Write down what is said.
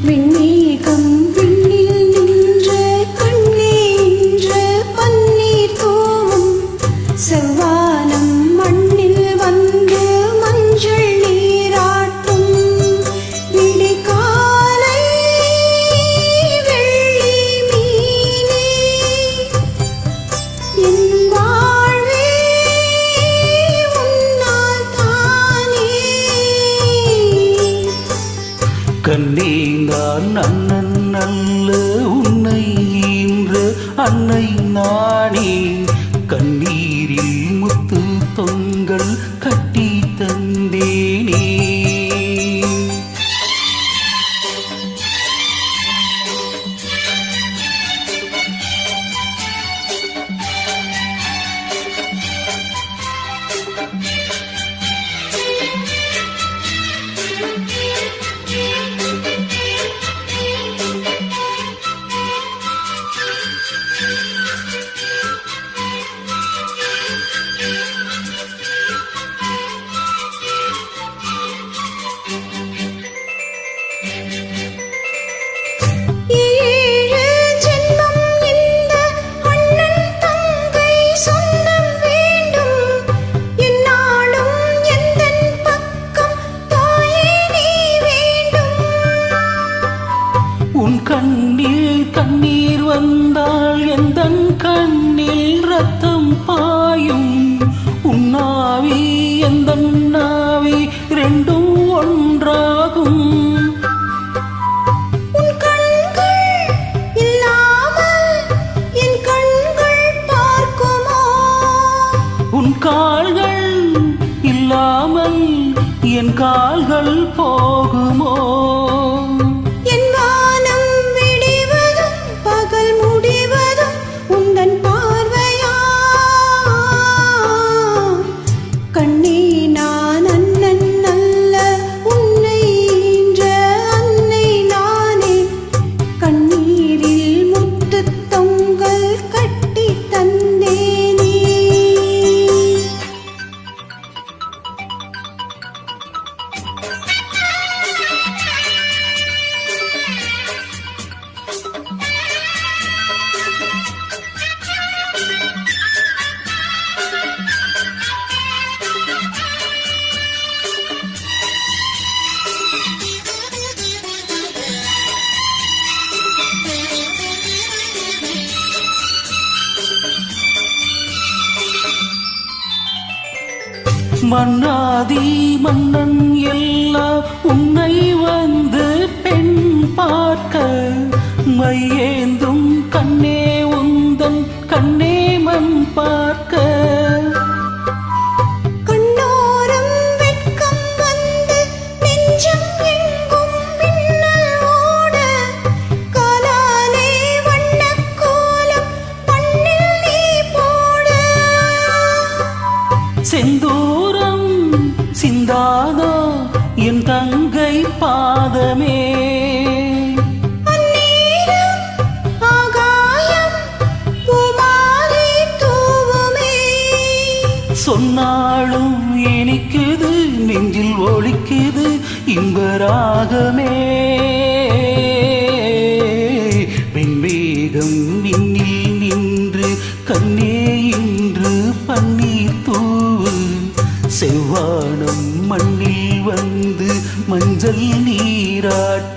விண்ணேகம் விண்ணில் நின்ற கண்ணே இன்று பன்னீர் தூவும் செவ்வானம் மண்ணில் வந்து மஞ்சள் நீராட்டும் விடிகாலை வெள்ளி மீனே என் வாழ்வே உன்னால் தானே கண்ணீந்தான் அண்ணன் நல்ல உன்னை ஈன்ற அன்னை நானே கண்ணீரில் முத்து தொங்கல் கட்டி தந்தேனே உன் கண்ணில் கண்ணீர் வந்தால் எந்தன் கண்ணில் ரத்தம் பாயும் உன்னாவி எந்தன் நாவி ரெண்டும் ஒன்றாகும் உன் கண்கள் இல்லாமல் என் கண்கள் பார்க்குமோ உன் கால்கள் இல்லாமல் என் கால்கள் போகுமோ மன்னாதி மன்னன் எல்லாம் உன்னை வந்து பெண் பார்க்க மையேந்தும் கண்ணே உந்தன் கண்ணே மண் பார்க்க கண்ணோரம் வெட்கம் வந்து நெஞ்சம் எங்கும் மின்னல் ஓட காலாலே வண்ணக் கோலம் பண்ணில் நீ போட செந்தூரம் சிந்தாதோ என் தங்கை பாதமே சொன்னாலும் இனிக்குது நெஞ்சில் ஒலிக்குது இன்பராகமே வெண்மேகம் விண்ணில் நின்று கண்ணே இன்று பன்னீர் தூவு செவ்வானம் மண்ணில் வந்து மஞ்சள் நீராட்டு